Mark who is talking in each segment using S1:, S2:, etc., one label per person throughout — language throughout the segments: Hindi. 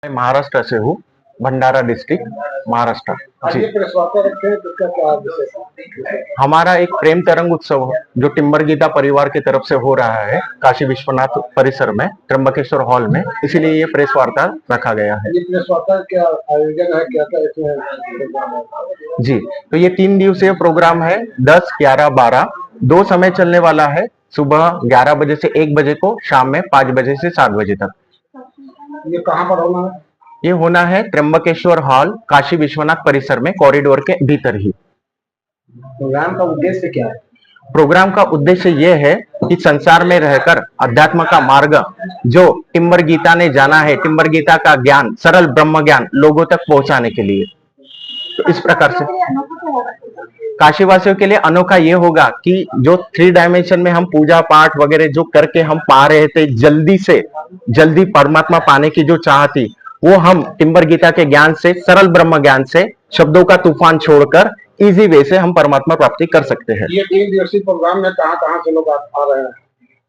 S1: मैं महाराष्ट्र से हूँ, भंडारा डिस्ट्रिक्ट, महाराष्ट्र।
S2: आज
S1: जी,
S2: ये प्रेस वार्ता रखे हैं तो इसका क्या विशेष है?
S1: हमारा एक प्रेम तरंग उत्सव जो टिम्बर गीता परिवार की तरफ से हो रहा है काशी विश्वनाथ परिसर में, त्र्यंबकेश्वर हॉल में, इसीलिए ये प्रेस वार्ता रखा गया है।
S2: ये प्रेस वार्ता क्या आयोजन है, क्या क्या इसमें?
S1: जी, तो ये 3 दिवसीय प्रोग्राम है, 10, 11, 12 दो समय चलने वाला है। सुबह 11 बजे से 1 बजे को, शाम में 5 बजे से 7 बजे तक।
S2: ये कहाँ पर होना है?
S1: ये होना है त्र्यंबकेश्वर हॉल, काशी विश्वनाथ परिसर में, कॉरिडोर के भीतर ही।
S2: प्रोग्राम का उद्देश्य क्या है?
S1: प्रोग्राम का उद्देश्य यह है कि संसार में रहकर अध्यात्म का मार्ग जो टिम्बर गीता ने जाना है, टिम्बर गीता का ज्ञान, सरल ब्रह्म ज्ञान लोगों तक पहुंचाने के लिए। तो इस प्रकार से काशीवासियों के लिए अनोखा ये होगा कि जो 3 डायमेंशन में हम पूजा पाठ वगैरह जो करके हम पा रहे थे, जल्दी से जल्दी परमात्मा पाने की जो चाह थी, वो हम टिम्बर गीता के ज्ञान से, सरल ब्रह्म ज्ञान से, शब्दों का तूफान छोड़कर इजी वे से हम परमात्मा प्राप्ति कर सकते हैं।
S2: ये 3 दिवसीय प्रोग्राम में कहाँ कहाँ से लोग आ रहे हैं?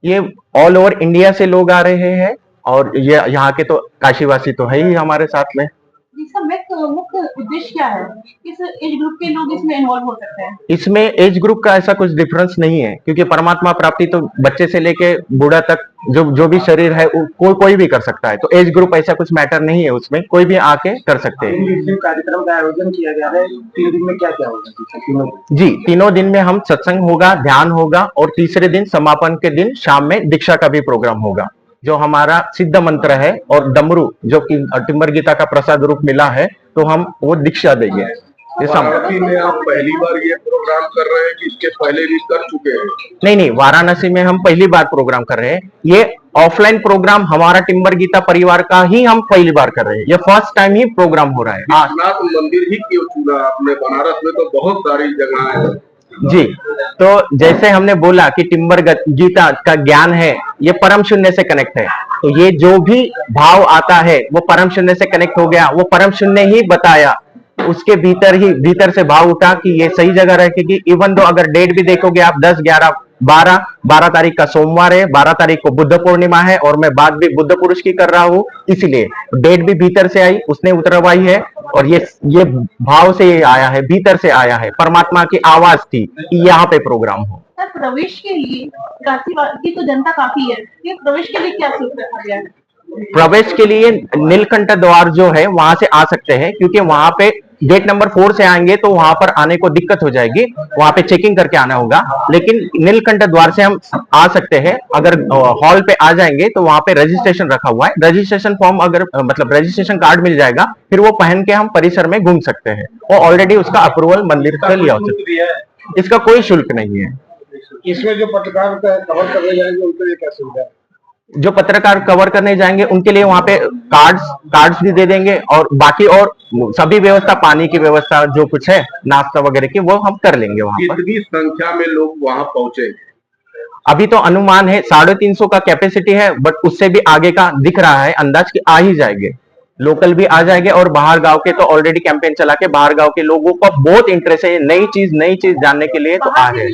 S1: ये ऑल ओवर इंडिया से लोग आ रहे हैं और ये यहाँ के तो काशीवासी तो है ही हमारे साथ में।
S3: इसका मुख्य उद्देश्य क्या है? किस एज ग्रुप के लोग इसमें इन्वॉल्व हो सकते हैं?
S1: इसमें एज ग्रुप का ऐसा कुछ डिफरेंस नहीं है, क्योंकि परमात्मा प्राप्ति तो बच्चे से लेके बूढ़ा तक जो भी शरीर है कोई भी कर सकता है। तो एज ग्रुप ऐसा कुछ मैटर नहीं है, उसमें कोई भी आके कर सकते हैं।
S2: 3 दिवसीय कार्यक्रम का आयोजन किया गया है। 3 दिन में क्या क्या होगा?
S1: जी, तीनों दिन में हम सत्संग होगा, ध्यान होगा और तीसरे दिन समापन के दिन शाम में दीक्षा का भी प्रोग्राम होगा। जो हमारा सिद्ध मंत्र है और डमरू जो कि टिम्बर गीता का प्रसाद रूप मिला है, तो हम वो दीक्षा देंगे।
S4: वाराणसी में आप पहली बार ये प्रोग्राम कर रहे हैं कि इसके पहले भी कर चुके हैं?
S1: नहीं, वाराणसी में हम पहली बार प्रोग्राम कर रहे हैं। ये ऑफलाइन प्रोग्राम हमारा टिम्बर गीता परिवार का ही हम पहली बार कर रहे हैं। ये फर्स्ट टाइम ही प्रोग्राम हो रहा है।
S4: विश्वनाथ मंदिर ही क्यों चुना आपने? बनारस में तो बहुत सारी जगह है।
S1: जी, तो जैसे हमने बोला कि टिम्बर गीता का ज्ञान है, ये परम शून्य से कनेक्ट है। तो ये जो भी भाव आता है वो परम शून्य से कनेक्ट हो गया, वो परम शून्य ही बताया। उसके भीतर से भाव उठा कि ये सही जगह रहेगी। इवन दो अगर डेट भी देखोगे आप 10, 11, 12 तारीख का सोमवार है, 12 तारीख को बुद्ध पूर्णिमा है और मैं बात भी बुद्ध पुरुष की कर रहा हूँ, इसलिए डेट भी भीतर से आई, उसने उतरवाई है। और ये भाव से ये आया है, भीतर से आया है, परमात्मा की आवाज थी कि यहाँ पे प्रोग्राम हो।
S3: प्रवेश के लिए काशी तो जनता काफी है, ये प्रवेश के लिए क्या शुल्क रखा गया है?
S1: प्रवेश के लिए नीलकंठ द्वार जो है वहां से आ सकते हैं, क्योंकि वहां पे गेट नंबर 4 से आएंगे तो वहां पर आने को दिक्कत हो जाएगी, वहां पे चेकिंग करके आना होगा। लेकिन नीलकंठ द्वार से हम आ सकते हैं। अगर हॉल पे आ जाएंगे तो वहां पे रजिस्ट्रेशन रखा हुआ है, रजिस्ट्रेशन फॉर्म अगर मतलब रजिस्ट्रेशन कार्ड मिल जाएगा, फिर वो पहन के हम परिसर में घूम सकते हैं। और ऑलरेडी उसका अप्रूवल मंदिर से लिया हो सकता है। इसका कोई शुल्क नहीं है।
S2: इसमें जो पत्रकार कवर करने जाएंगे उनके लिए क्या सुविधा है?
S1: जो पत्रकार कवर करने जाएंगे उनके लिए वहां पे कार्ड्स भी दे देंगे और बाकी और सभी व्यवस्था, पानी की व्यवस्था जो कुछ है, नाश्ता वगैरह की, वो हम कर लेंगे वहां पर।
S4: कितनी संख्या में लोग वहां पहुंचे?
S1: अभी तो अनुमान है 350 का कैपेसिटी है, बट उससे भी आगे का दिख रहा है अंदाज कि आ ही जाएंगे। लोकल भी आ जाएंगे और बाहर गांव के तो ऑलरेडी कैंपेन चला के बाहर गांव के लोगों को बहुत इंटरेस्ट है नई चीज जानने के लिए, तो आ रहे हैं।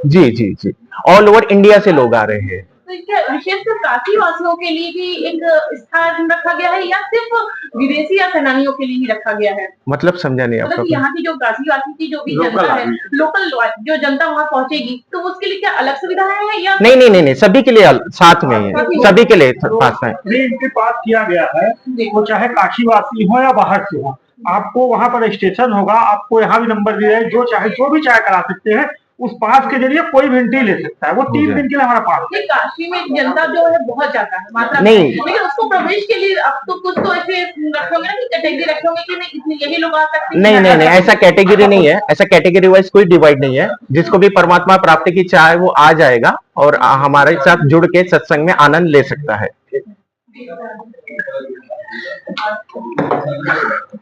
S1: जी, ऑल ओवर इंडिया से लोग आ रहे हैं।
S3: तो क्या विशेषकर काशी वासियों के लिए भी एक स्थान रखा गया है या सिर्फ विदेशी या सेनानियों के लिए ही रखा गया है?
S1: मतलब समझा नहीं आपका?
S3: मतलब यहाँ की जो काशी वासी की जो भी जनता है, लोकल जो जनता वहाँ पहुँचेगी, तो उसके लिए क्या अलग सुविधा है या
S1: नहीं, सभी के लिए साथ में है, सभी के लिए पास है।
S2: इनके पास किया गया है, वो चाहे काशीवासी हो या बाहर से हो, आपको वहाँ पर रजिस्ट्रेशन होगा। आपको यहाँ भी नंबर दिया है, जो भी चाहे करा सकते हैं। उस पास के जरिए कोई भी एंट्री ले सकता है। वो 3 दिन के लिए हमारा पास है।
S3: काशी में जनता जो है बहुत ज्यादा है मात्रा में,
S1: नहीं,
S3: लेकिन उसको प्रवेश के लिए अब तो कुछ तो ऐसे रखोगे ना कि कैटेगरी रखोगे कि नहीं इतने यही लोग आ सकते हैं?
S1: नहीं, ऐसा कैटेगरी नहीं है, ऐसा कैटेगरी वाइज कोई डिवाइड नहीं है। जिसको भी परमात्मा प्राप्ति की चाह है वो आ जाएगा और हमारे साथ जुड़ के सत्संग में आनंद ले सकता है।